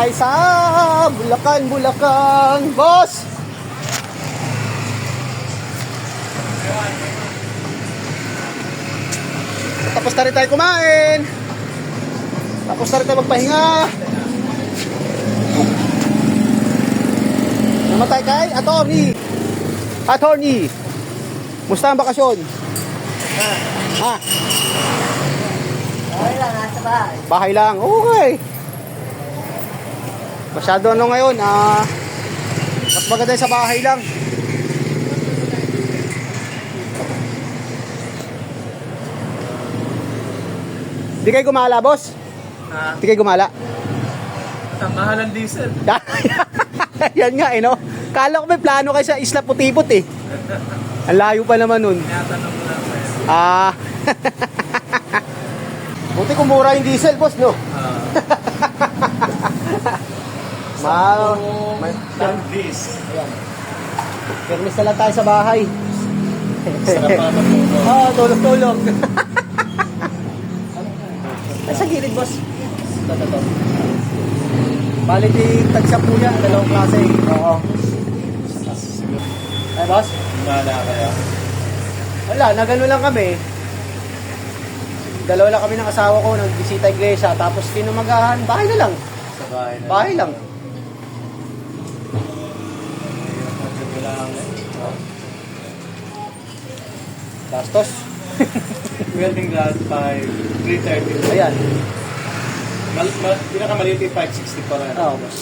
tayo sa Bulacan, Bulacan. Boss! Tapos na rin tayo kumain. Tapos na rin tayo magpahinga. Namatay kay Attorney. Musta ang bakasyon? Ha? Okay lang, nasa bahay. Bahay lang. Okay. Masyado ngayon, mas maganda sa bahay lang. Di kayo gumala, boss? Di kayo gumala? Mahal ang diesel. Yan nga no? Kala ko may plano kayo sa Isla Putipot Ang layo pa naman nun. Tinatanong ko lang sa'yo. Buti kung mura yung diesel, boss, no? Landis. Kermis na lang tayo sa bahay. Sarap pa matulog. Tulog. Ay, sa gilid, boss. Ito. Balik yung tag-shop po niya, dalawang klase. Oo. Ay, boss? Wala kaya. Wala, nagano lang kami. Dalawa lang kami ng asawa ko, nagbisita iglesia, tapos kinumagahan, bahay na lang. Sa bahay na. Bahay lang. Gastos. Welding glass 330. Ayan. Pinakamaliit yung 560 pa rin. Oo, boss.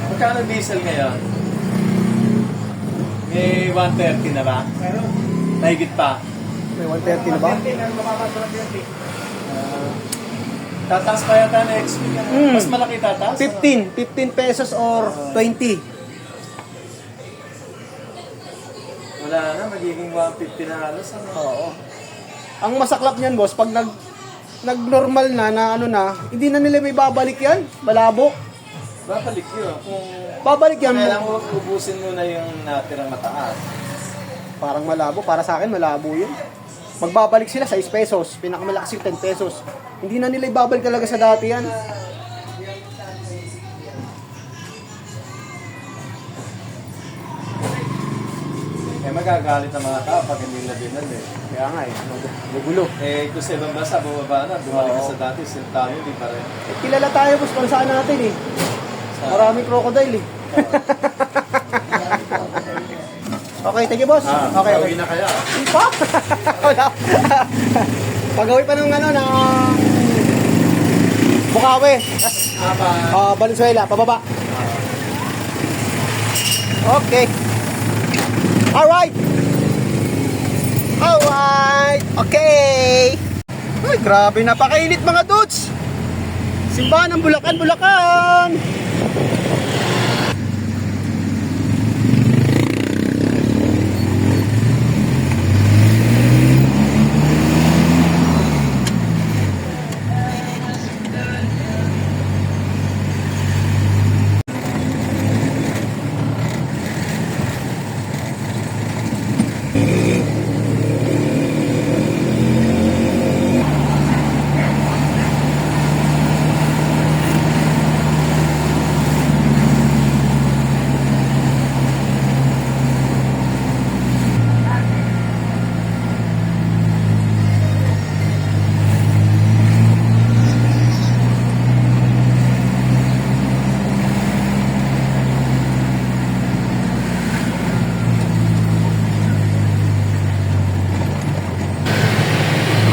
Magkano diesel ngayon? May 130 na ba? Meron. Mahigit pa. May 130 na ba? Tataas pa yata next week. Mas malaki tataas? 15 pesos or 20. Wala na, magiging 150 na halos. Oo. Ang masaklap niyan, boss, pag nag-normal na hindi na nila may babalik yan. Malabo. Babalik yun. Kung Babalik yan. kailangan mo ubusin mo na yung natirang mataas. Parang malabo. Para sa akin, malabo yun. Magbabalik sila sa 6 pesos. Pinakamalakas yung 10 pesos. Hindi na nila ibabalik talaga sa dati yan. Eh magagalit ang mga tao pag hindi nila binali. Kaya nga gugulo. Eh kung sa ibang bansa, bumaba na, bumalik na sa dati, tayo, di pa rin. Kilala tayo, boss, kung saan natin Maraming crocodile Okay, thank you, boss. Okay. Gawin na kaya. Pa? Wala. Pag-uwi pa ng na Bukawi. Valenzuela, pababa. Okay. Alright. Okay. Ay, grabe, napakainit mga dudes. Simbahan ng Bulacan, Bulacan.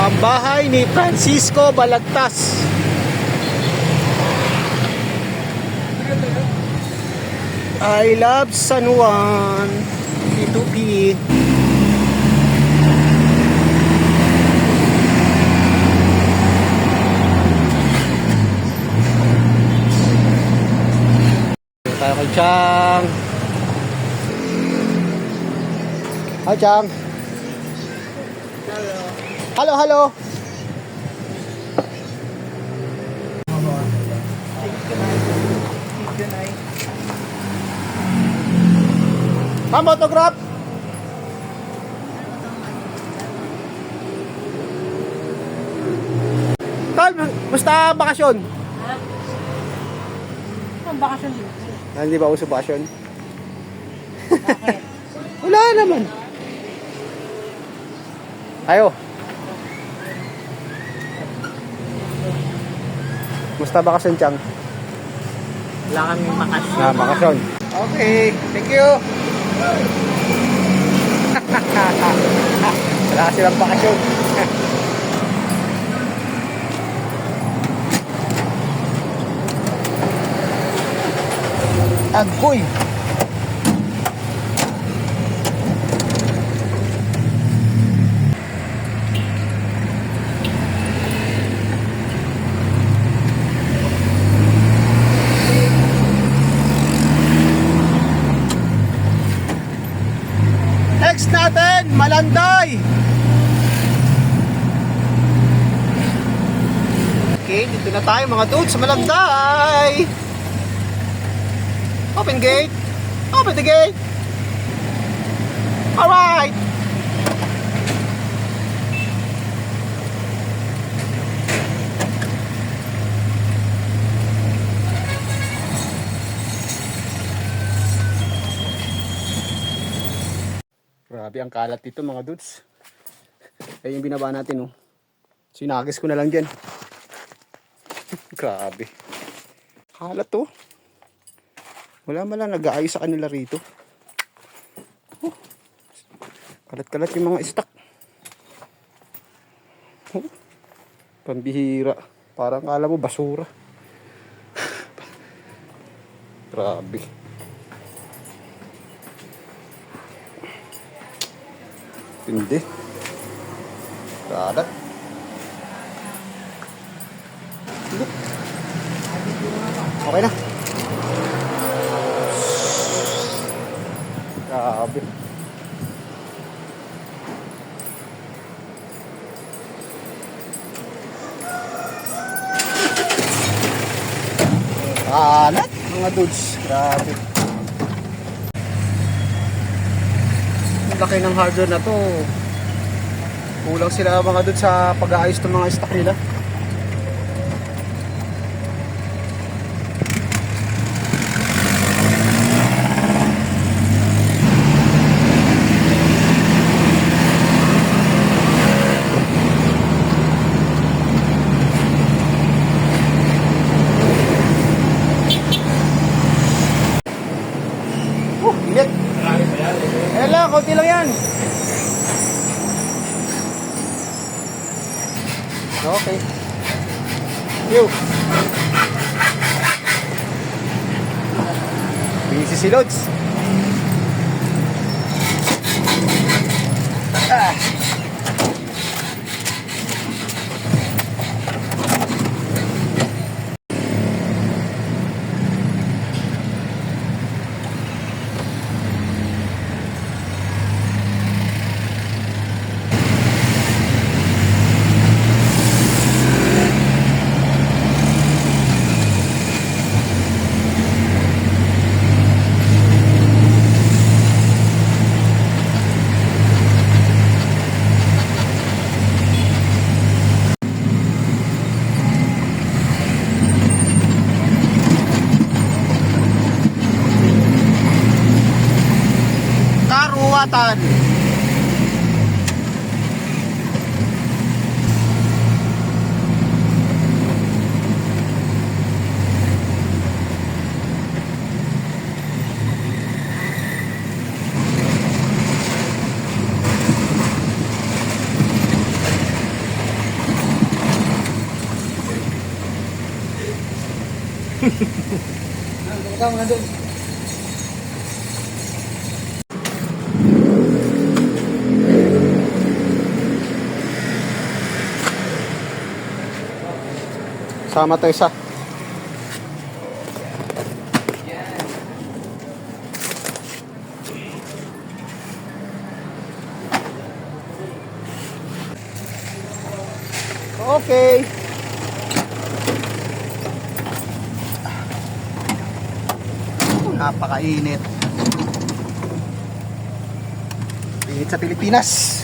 Ang bahay ni Francisco Balagtas. I love San Juan. P2P. Tayo kay Chang. Hi, Chang. Hello. Ma'am, autograph. Basta bakasyon. Ang bakasyon dito. Hindi ba uso bakasyon? Bakit? Wala naman. Ayo. Basta bakasyon, Chang. Wala kaming bakasyon. Bakasyon. Okay, thank you. Wala silang bakasyon. Agoy. Next natin, Malanday. Okay, dito na tayo mga dudes sa Malanday. Open gate. Open the gate. Alright. Grabe ang kalat dito mga dudes. Ay yung binaba natin oh. Sinagis ko na lang dyan. Grabe. Kalat to. Wala man lang nag-aayos sa kanila rito. Oh. Kalat-kalat yung mga stock. Oh. Pambihira. Parang kala mo basura. Grabe. Hindi. Kalat. Okay na. Grabe. Kalat mga dudes. Grabe. Ang laki ng hardware na to. Kulang sila mga dudes sa pag-aayos ng mga stock nila. Init. Ayan lang, konti lang yan. Okay. Yo. Busy si Lods. Ah. Karuwatan. Ikaw nga doon. Sama to isa. Okay. Napakainit. Init sa Pilipinas.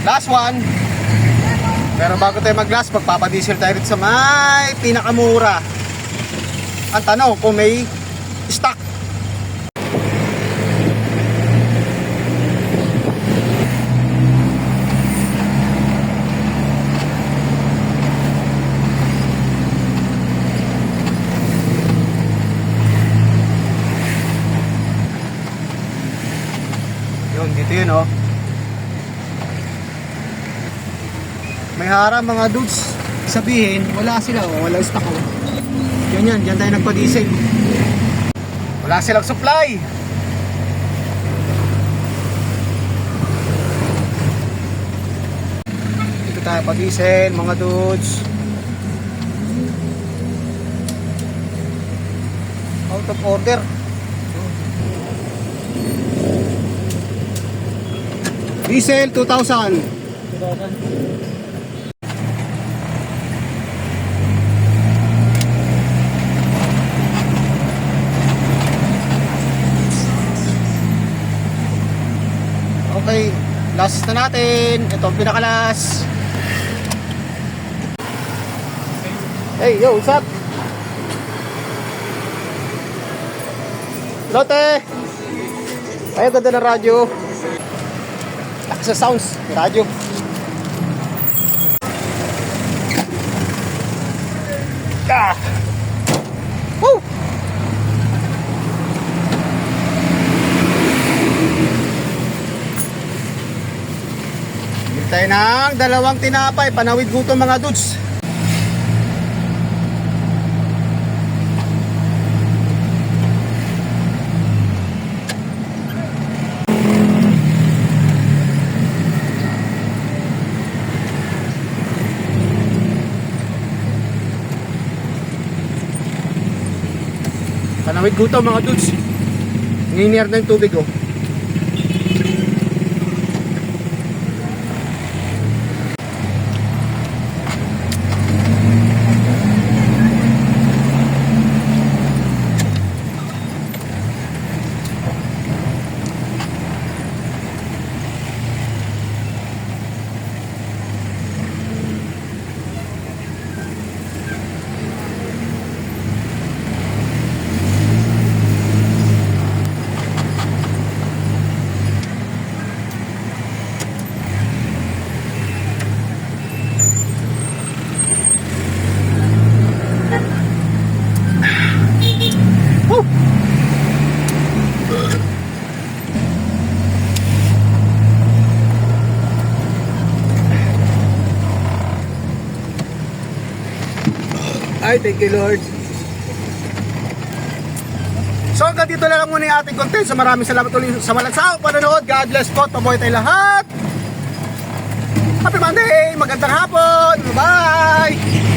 Last one. Pero bago tayo mag-last, magpapadiesel tayo rin sa may pinakamura. Ang tanong kung may stock. Yun, dito yun oh. May harang mga dudes. Sabihin, wala sila oh, wala stock oh. Yan, dyan tayo nagpa-diesel. Wala silang supply. Dito tayo pa-diesel mga dudes. Out of order. Diesel 2,000. 2,000. Okay, last na natin. Ito ang pinakalas. Hey, yo, what's up? Lote! Ay, ganda ng radyo. Lakas sa sounds, radyo. Ah! Woo! Tayo ng dalawang tinapay, panawid gutom mga dudes. Panawid gutom mga dudes. Nginir na yung tubig oh. Ay, thank you Lord. So hanggang dito na lang muna yung ating content. So maraming salamat ulit sa malansang panonood. God bless po. Pabuhay tayo lahat. Happy Monday! Magandang hapon! Bye!